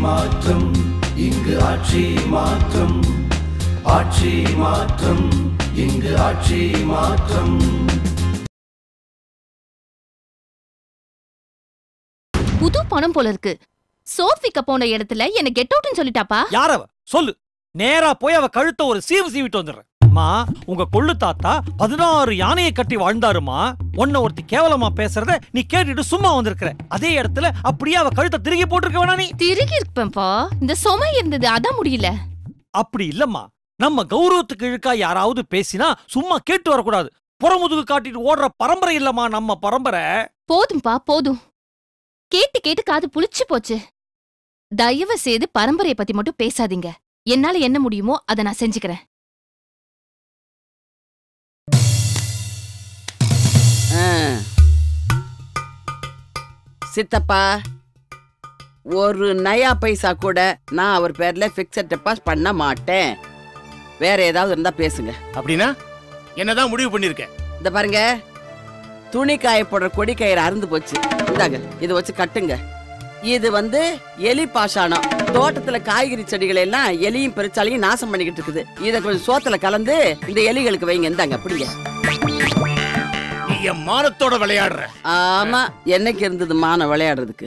மாற்றம் இங்கு ஆட்சி மாற்றம் ஆட்சி மாற்றம் இங்கு ஆட்சி மாற்றம். புது பணம் போல இருக்கு. சோஃபிக்க போன இடத்துல என்ன கெட் அவுட்னு சொல்லிட்டாப்பா. யாரவ சொல்லு. நேரா போய் அவ கழுத்த ஒரு சீவிட்டு வந்துடுறேன். மா, உங்க கொள்ளு தாத்தா 16 யானையை கட்டி வாழ்ந்தாருமா. உன்ன ஒருத்தி கேவலமா பேசுறத நீ கேட்டுட்டு சும்மா வந்திருக்கிற. அதே இடத்துல அப்படியே அவ கழுத்தை திருகி போட்டிருக்க வேணா நீ? திருகி இருப்பேன்ப்பா. இந்த சுமை இருந்தது அதான் முடியல. அப்படி இல்லம்மா. நம்ம கௌரவத்துக்கு இழுக்கா யாராவது பேசினா சும்மா கேட்டு வரக்கூடாது. புறமுதுகு காட்டிட்டு ஓடுற பரம்பரை இல்லம்மா நம்ம பரம்பரை. போதும்பா போதும். கேட்டு கேட்டு காது புளிச்சு போச்சு. தயவு செய்து பரம்பரையை பத்தி மட்டும் பேசாதீங்க. என்னால என்ன முடியுமோ அதை நான் செஞ்சுக்கிறேன். சித்தப்பா, ஒரு நயா பைசா கூட நான் அவர் பேர்ல பிக்ஸட் டெபாசிட் பண்ண மாட்டேன். வேற ஏதாவது இருந்தா பேசுங்க. அப்படின்னா என்னதான் முடிவு பண்ணிருக்க? இந்த பாருங்க, துணி காய போடுற கொடி கயிறு அறுந்து போச்சு. இந்தாங்க, இதை வச்சு கட்டுங்க. இது எலி பாஷானம். தோட்டத்துல காய்கறி செடிகளை எல்லாம் எலியும் பெருச்சாலையும் நாசம் பண்ணிக்கிட்டு இருக்குது. இதை கொஞ்சம் சோத்துல கலந்து இந்த எலிகளுக்கு வைங்க. இந்தாங்க, அப்படிங்க. என் மானத்தோட விளையாடுற? ஆமா, என்னைக்கு இருந்தது மானம் விளையாடுறதுக்கு?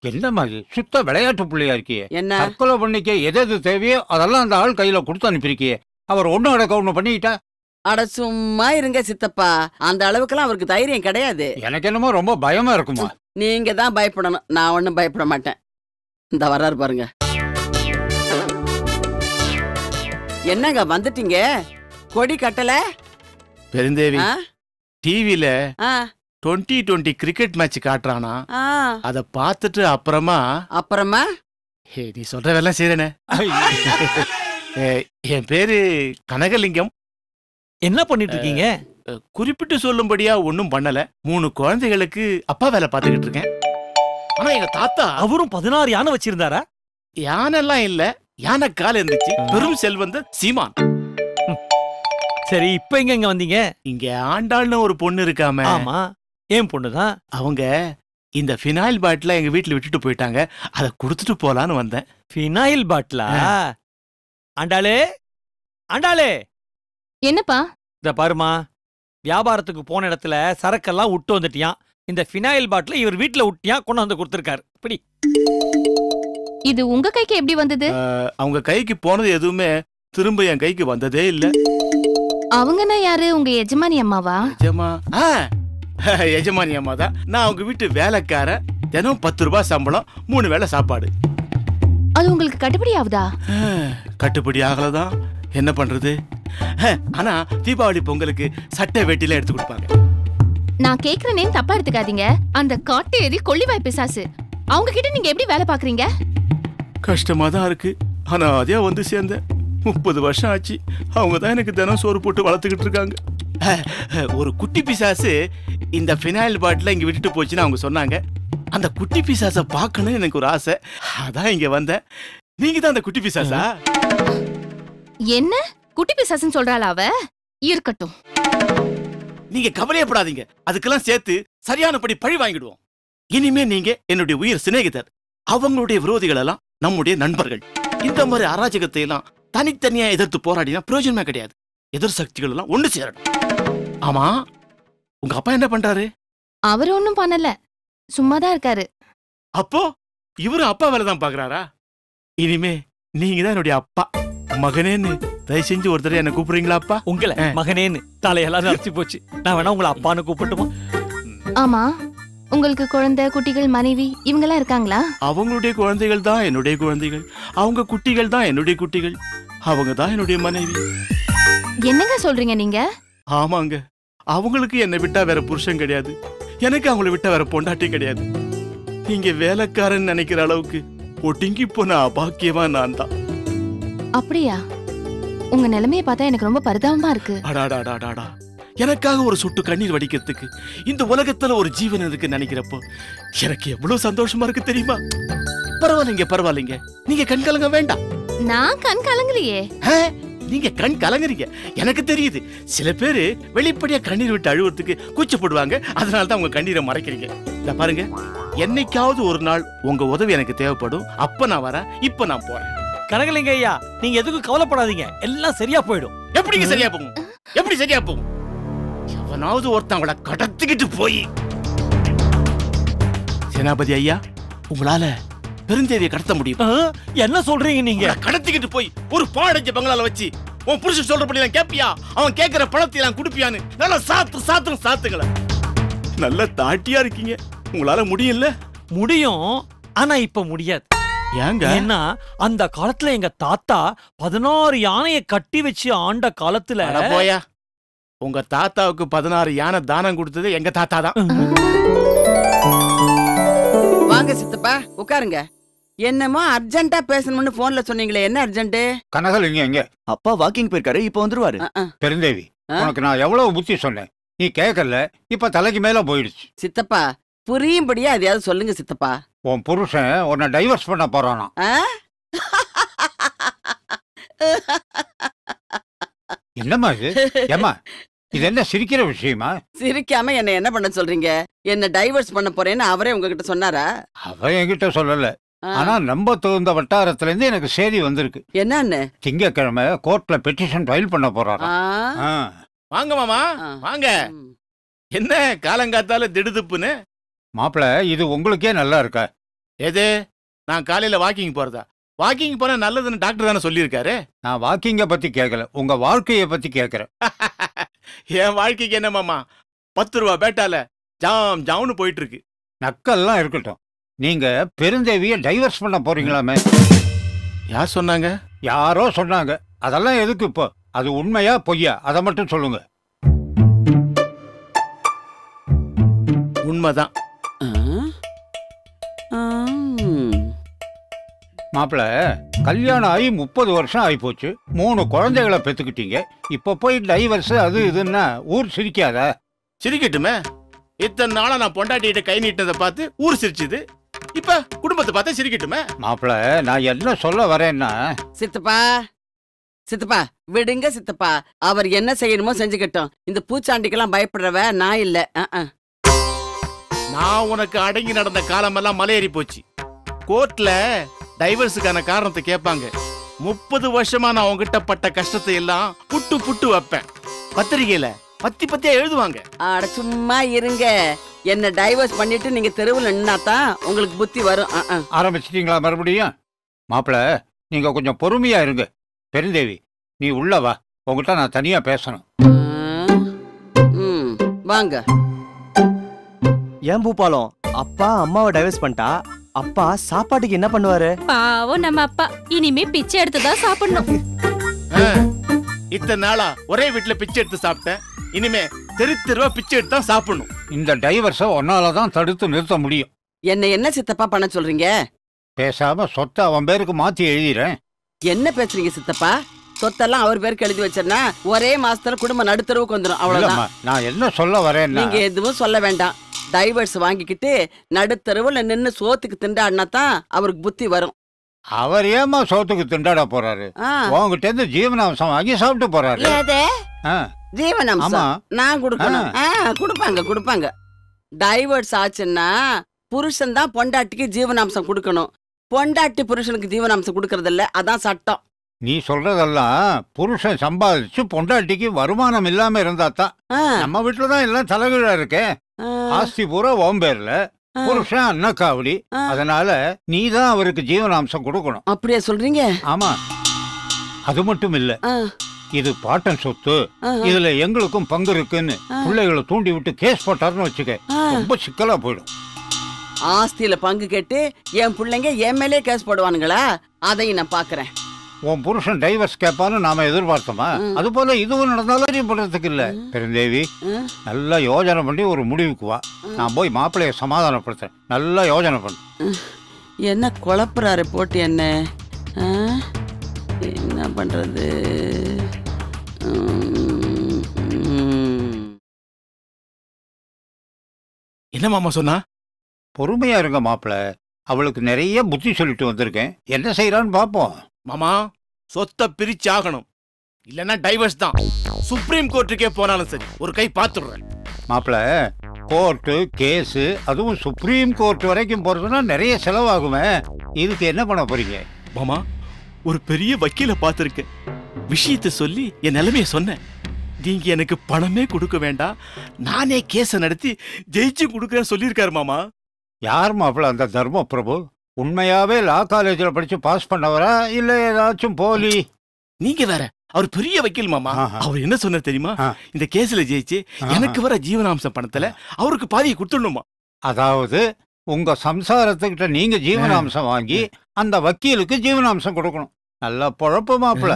என்ன மாதிரி சுத்த விளையாட்டு பிள்ளையா இருக்கியே. என்ன தற்கொலை பண்ணிக்க எது தேவையோ அதெல்லாம் அந்த ஆள் கையில கொடுத்து அனுப்பியிருக்கியே. அவர் ஒன்னும் அடக்க ஒண்ணு பண்ணிக்கிட்டா? அட சும்மா இருங்க சித்தப்பா. அந்த அளவுக்குலாம் அவருக்கு தைரியம் கிடையாது. எனக்கு என்னமோ ரொம்ப பயமா இருக்குமா. நீங்க தான் பயப்படணும், நான் ஒண்ணும் பயப்பட மாட்டேன். இந்த வர்றாரு பாருங்க. என்னங்க வந்துட்டீங்க? கொடி கட்டல? பெருந்தேவி, டிவில 2020 கிரிக்கெட் மேட்ச் காட்டுறானா, அத பாத்துட்டு அப்புறமா நீ சொல்ற வேலை செய்யறேனே. என் பேரு கனகலிங்கம். என்ன பண்ணிட்டு இருக்கீங்க? குறிப்பிட்டு சொல்லும்படியா ஒன்னும் பண்ணல. 3 குழந்தைகளுக்கு அப்பா வேலை பாத்துக்கிட்டு இருக்கேன். ஆனா எங்க தாத்தா அவரும் 16 யானை வச்சிருந்தாரா? யானை எல்லாம் இல்ல, யானை கால் இருந்துச்சு. பெரும் செல்வந்த சீமான். சரி, இப்ப எங்க வந்தீங்க? இங்க ஆண்டாள்னு ஒரு பொண்ணு இருக்காம. ஆமா, ஏன் பொண்ணுதான். அவங்க இந்த ஃபினாயில் பாட்டில எங்க வீட்டுல விட்டுட்டு போயிட்டாங்க. அதை கொடுத்துட்டு போலான்னு வந்தேன். ஃபினாயில் பாட்டிலா? ஆண்டாளே, ஆண்டாளே. என்னப்பா? இந்த பாருமா, வியாபாரத்துக்கு போன இடத்துல சரக்கெல்லாம் விட்டு வந்துட்டியான். இந்த ஃபினாயில் பாட்டில இவர் வீட்டுல விட்டியா கொண்டு வந்து கொடுத்துருக்காரு. இப்படி இது உங்க கைக்கு எப்படி வந்தது? அவங்க கைக்கு போனது எதுவுமே திரும்ப என் கைக்கு வந்ததே இல்ல. அவங்கன்னா யாரு? உங்க எஜமானி அம்மாவா? எஜமானி அம்மா தான். நான் அவங்க வீட்டு வேலைக்கார. தினம் 10 ரூபாய் சம்பளம், 3 வேளை சாப்பாடு. அது உங்களுக்கு கட்டுப்படி ஆகுதா? கட்டுப்படி ஆகலதான், என்ன பண்றது. ஆனா தீபாவளி பொங்கலுக்கு சட்டை வேட்டில எடுத்து கொடுப்பாங்க. நான் கேக்குறேன்னு தப்பா எடுத்துக்காதீங்க. அந்த காட்டு எரி கொள்ளிவாய் பிசாசு, அவங்க கிட்ட நீங்க எப்படி வேலை பாக்குறீங்க? கஷ்டமா தான் இருக்கு. ஆனா அதே சேர்ந்த 30 வருஷம் ஆச்சு. அவங்க தான் எனக்கு தினம் சோறு போட்டு வளர்த்துக்கிட்டு இருக்காங்க. ஒரு குட்டி பிசாசு இந்த ஃபினாயில் பாட்டில இங்க விட்டுட்டு போச்சுன்னு அவங்க சொன்னாங்க. அந்த குட்டி பிசாசை பார்க்கணும்னு எனக்கு ஒரு ஆசை. அதான் இங்க வந்தேன். நீங்க தான் அந்த குட்டி பிசாசா? என்ன குட்டி பிசாசுன்னு சொல்றாளா அவ? இருக்கட்டும், நீங்க கவலையப்படாதீங்க. அதுக்கெல்லாம் சேர்த்து சரியானபடி பழி வாங்கிடுவோம். இனிமே நீங்க என்னுடைய உயிர் சிநேகிதர். அவங்களுடைய விரோதிகள் எல்லாம் நம்முடைய நண்பர்கள். இந்த மாதிரி அராஜகத்தை எல்லாம் தனித்தனியா எதிர்த்து போராடினா பிரயோஜனமே கிடையாது. எதிர் சக்திகள் எல்லாம் ஒண்ணு சேரணும். ஆமா, உங்க அப்பா என்ன பண்றாரு? அவர் ஒண்ணும் பண்ணல, சும்மாதான் இருக்காரு. அப்போ இவரும் அப்பா வேலை தான் பாக்குறாரா? இனிமே நீங்க தான் என்னுடைய அப்பா. மகனேன்னு தயவு செஞ்சு ஒரு தடவை என்ன கூப்பிடுறீங்களா? அப்பா உங்களை மகனேன்னு தலையெல்லாம் நரைச்சு போச்சு. நான் வேணா உங்களை அப்பான்னு கூப்பிட்டுமா? ஆமா, உங்களுக்கு குழந்தை குட்டிகள் மனைவி இவங்கெல்லாம் இருக்காங்களா? அவங்களுடைய குழந்தைகள் தான் என்னுடைய குழந்தைகள். அவங்க குட்டிகள் தான் என்னுடைய குட்டிகள். அவங்க தான் என்னுடைய மனைவி. என்னங்க சொல்றீங்க நீங்க? ஆமாங்க, அவங்களுக்கு என்னை விட்டா வேற புருஷன் கிடையாது. எனக்கு அவங்களை விட்டா வேற பொண்டாட்டி கிடையாது. நீங்க வேலைக்காரன் நினைக்கிற அளவுக்கு ஒட்டிங்கி போன அபாக்கியமா நான் தான். அப்படியா? உங்க நிலைமையை பார்த்தா எனக்கு ரொம்ப பரிதாபமா இருக்கு. அடாடாடாடாடா, எனக்காக ஒரு சொட்டு கண்ணீர் வடிக்கிறதுக்கு இந்த உலகத்துல ஒரு ஜீவன் இருக்கு நினைக்கிறப்போ எனக்கு எவ்வளவு சந்தோஷமா இருக்கு தெரியுமா? பரவாயில்லைங்க, பரவாயில்லைங்க. நீங்க கண் கலங்க வேண்டாம். நான் கண் கலங்கலையே. நீங்க கண் கலங்குறீங்க, எனக்கு தெரியுது. சில பேரு வெளிப்படையா கண்ணீர் விட்டு அழுவுறதுக்கு கூச்சப்படுவாங்க. அதனால தான் உங்க கண்ணீரை மறைக்கிறீங்க. இத பாருங்க, என்னைக்காவது ஒரு நாள் உங்க உதவி எனக்கு தேவைப்படும். அப்ப நான் வரேன். இப்ப நான் போறேன். கனகலிங்க ஐயா, நீங்க எதுக்கும் கவலைப்படாதீங்க, எல்லாம் சரியா போயிடும். எப்படிங்க சரியா போகும்? எப்படி சரியா போகும்? எவனாவது ஒருத்தன் அவளை கடத்திக்கிட்டு போய். சேனாபதி ஐயா, உங்களால பெருந்தேவியை கடத்த முடியும். என்ன சொல்றீங்க நீங்க? கடத்திக்கிட்டு போய் ஒரு பாடஞ்ச பங்களால வச்சு உன் புருஷன் சொல்றபடி எல்லாம் கேப்பியா? அவன் கேட்கிற பணத்தை எல்லாம் குடுப்பியான்னு நல்லா சாத்துங்கள. நல்ல தாட்டியா இருக்கீங்க. உங்களால முடியல? முடியும், ஆனா இப்ப முடியாது. ஏங்க? ஏன்னா அந்த காலத்துல எங்க தாத்தா 16 யானையை கட்டி வச்சு ஆண்ட காலத்துல. அட போயா, உங்க தாத்தாவுக்கு 16 யானை தானம் கொடுத்தது எங்க தாத்தா தான். வாங்க சித்தப்பா, உட்காருங்க. என்னமோ அர்ஜென்ட்டா பேசணும்னு போன்ல சொன்னீங்களே, என்ன அர்ஜென்ட்? கனகலிங்க எங்க? அப்பா வாக்கிங் போயிருக்காரு, இப்ப வந்துருவாரு. பெருந்தேவி, உனக்கு நான் எவ்வளவு புத்தி சொன்னேன், நீ கேட்கல. இப்ப தலைக்கு மேல போயிடுச்சு. சித்தப்பா, புரியும்படியா எதையாவது சொல்லுங்க சித்தப்பா. உன் புருஷன் உன்னை டைவர்ஸ் பண்ண போறானா? என்னம்மா இது? ஏம்மா, இது என்ன சிரிக்கிற விஷயமா? சிரிக்காம என்ன பண்ண சொல்றீங்க? என்ன டைவர்ஸ் பண்ண போறேன்னு அவரே உங்ககிட்ட சொன்னாரா? அவன் என்கிட்ட சொல்லல. ஆனா நம்ப தகுந்த வட்டாரத்துல இருந்து எனக்கு செய்தி வந்திருக்கு. என்னன்னு? திங்கக்கிழமை கோர்ட்ல பெட்டிஷன் ஃபைல் பண்ண போறாரா? வாங்க மாமா, வாங்க. என்ன காலங்காத்தால திடுதுப்புன்னு? மாப்பிள, இது உங்களுக்கே நல்லா இருக்கா? எது? நான் காலையில வாக்கிங் போறதா? வாக்கிங் போனா நல்லதுன்னு டாக்டர் தானே சொல்லியிருக்காரு. நான் வாக்கிங்க பத்தி கேட்கல, உங்க வாழ்க்கைய பத்தி கேட்கிறேன். என் வாழ்க்கைக்கு என்ன மாமா, 10 ரூபா பேட்டால ஜாம் ஜாம்னு போயிட்டு இருக்கு. நக்கல்லாம் இருக்கட்டும், நீங்க பெருந்தேவிய டைவர்ஸ் பண்ண போறீங்களாமே? யார் சொன்னாங்க? யாரோ சொன்னாங்க. அதெல்லாம் எதுக்கு இப்போ? அது உண்மையா பொய்யா அதை மட்டும் சொல்லுங்க. உண்மைதான். மாப்பிள, கல்யாணம் ஆகி 30 வருஷம் ஆகி போச்சு. 3 குழந்தைகளை பெத்துக்கிட்டீங்க. இப்ப போய் டைவர்ஸ் அது இதுன்னா ஊர் சிரிக்காத? சிரிக்கட்டுமே. இத்தனை நாளா நான் பொண்டாட்டிகிட்ட கை நீட்டதை பார்த்து ஊர் சிரிச்சுது. இப்ப குடும்பத்தை பார்த்தா சிரிக்கட்டுமே. மாப்பிள, நான் என்ன சொல்ல வரேன்னா, சித்தப்பா சித்தப்பா விடுங்க சித்தப்பா. அவர் என்ன செய்யணுமோ செஞ்சுக்கட்டும். இந்த பூச்சாண்டிக்கெல்லாம் பயப்படுறவ நான் இல்ல. நான் உனக்கு அடங்கி நடந்த காலமெல்லாம் மலையேறி போச்சு. கோர்ட்ல டைவர்ஸுக்கான காரணத்தை கேட்பாங்க. 30 வருஷமா நான் உங்ககிட்ட பட்ட கஷ்டத்தை எல்லாம் புட்டு புட்டு வைப்பேன். பத்திரிகையில பத்தியா எழுதுவாங்க. அட சும்மா இருங்க. என்ன டைவர்ஸ் பண்ணிட்டு நீங்க தெருவில் நின்னாதான் உங்களுக்கு புத்தி வரும். ஆரம்பிச்சிட்டீங்களா மறுபடியும்? மாப்பிள, நீங்க கொஞ்சம் பொறுமையா இருங்க. பெருந்தேவி, நீ உள்ள வா, உங்ககிட்ட நான் தனியா பேசணும். வாங்க. ஏன் பூபாலம், அப்பா அம்மாவை டைவர்ஸ் பண்ணிட்டா அப்பா சாப்பாட்டுக்கு என்ன பண்ணுவாரு? பாவம் நம்ம அப்பா இனிமே பிச்சை எடுத்துதான் சாப்பிடணும். இத்தனை நாளா ஒரே வீட்டுல பிச்சை எடுத்து சாப்பிட்டேன். இனிமே தெருவா பிச்சை எடுத்து தான் சாப்பிடணும். இந்த டைவர்ஸை ஒன்னாலதான் தடுத்து நிறுத்த முடியும். என்ன சித்தப்பா பண்ண சொல்றீங்க? பேசாம சொத்தை அவன் பேருக்கு மாத்தி எழுதிறேன். என்ன பேசுறீங்க சித்தப்பா? சொத்தெல்லாம் அவர் பேருக்கு எழுதி வச்சேன்னா ஒரே மாசத்துல குடும்பம் நடுத்தரவுக்கு வந்துடும். அவ்வளவுதான். நான் என்ன சொல்ல வரேன், நீங்க எதுவும் சொல்ல வேண்டாம். டைவர்ஸ் வாங்கிக்கிட்டு நடுத்தரவுல நின்னு சோத்துக்கு திண்டாடினா தான் அவருக்கு புத்தி வரும். அவர் ஏமா சோத்துக்கு திண்டாட போறாரு? உங்ககிட்ட இருந்து ஜீவனாம்சம் வாங்கி சாப்பிட்டு போறாரு. ஜீவனாம்சம் நான் கொடுக்கணும். கொடுப்பாங்க. டைவர்ஸ் ஆச்சுன்னா புருஷன் தான் பொண்டாட்டிக்கு ஜீவனாம்சம் கொடுக்கணும். பொண்டாட்டி புருஷனுக்கு ஜீவனாம்சம் கொடுக்கறது இல்ல, அதான் சட்டம். நீ சொல்றதெல்லாம் புருஷன் சம்பாதிச்சு பொண்டாட்டிக்கு வருமானம் இல்லாம இருந்தா தான். நம்ம வீட்டுலதான் எல்லாம் தலைகீழா இருக்கே. ஆஸ்தி பூரா உன் பேர்ல, புருஷன் அண்ணக்காவடி. அதனால நீதான் அவருக்கு ஜீவனாம்சம் கொடுக்கணும். அப்படியே சொல்றீங்க? ஆமா. அது மட்டும் இல்ல, இது பாட்டன் சொத்து, இதுல எங்களுக்கும் பங்கு இருக்குன்னு பிள்ளைகளை தூண்டி விட்டு கேஸ் போட்டாருன்னு வச்சுக்க, ரொம்ப சிக்கலா போயிடும். ஆஸ்தியில பங்கு கேட்டு என் பிள்ளைங்க என் மேலே கேஸ் போடுவானுங்களா? அதையும் நான் பாக்குறேன். உன் புருஷன் டைவர்ஸ் கேட்பான்னு நாம எதிர்பார்த்தோமா? அது போல இதுவும் நடந்தாலும் பண்றதுக்கு இல்ல. பெருந்தேவி, நல்லா யோஜனை பண்ணி ஒரு முடிவுக்கு வா. நான் போய் மாப்பிள்ளைய சமாதானப்படுத்துறேன். நல்லா யோஜனை பண்ணு. என்ன குழப்பறாரு போட்டு? என்ன பண்றது? என்ன மாமா சொன்னா? பொறுமையா இருங்க மாப்பிள்ள, அவளுக்கு நிறைய புத்தி சொல்லிட்டு வந்திருக்கேன். என்ன செய்யறான்னு பாப்போம். மாமா, சொத்தை பிரிச்சு ஆகணும், இல்லன்னா டைவர்ஸ் தான். சுப்ரீம் கோர்ட்டுக்கே போனாலும் சரி, ஒரு கை பாத்துடுறேன். மாப்பிள்ள, கோர்ட்டு கேஸு அதுவும் சுப்ரீம் கோர்ட் வரைக்கும் போறதுன்னா நிறைய செலவாகுமே. இதுக்கு என்ன பண்ண போறீங்க? மாமா, ஒரு பெரிய வக்கீல பார்த்திருக்கேன். விஷயத்தை சொல்லி என் நிலைமைய சொன்னேன். நீங்க எனக்கு பணமே கொடுக்க வேண்டாம், நானே கேஸ நடத்தி ஜெயிச்சு கொடுக்கறேன்னு சொல்லியிருக்காரு மாமா. யார் மாப்பிள்ள அந்த தர்ம பிரபு? உண்மையாவே லா காலேஜில் படிச்சு பாஸ் பண்ணவரா இல்ல ஏதாச்சும் போலி? நீங்க வேற, அவர் பெரிய வக்கீல் மாமா. ஆஹா. அவர் என்ன சொன்னார் தெரியுமா? ஆ. இந்த கேஸ்ல ஜெயிச்சு எனக்கு வர ஜீவனாம்சம் பணத்துல அவருக்கு பாதியை கொடுத்துடணுமா. அதாவது உங்க சம்சாரத்துக்கிட்ட நீங்க ஜீவனாம்சம் வாங்கி அந்த வக்கீலுக்கு ஜீவனாம்சம் கொடுக்கணும். நல்ல பொழப்பு மாப்பிள்ள.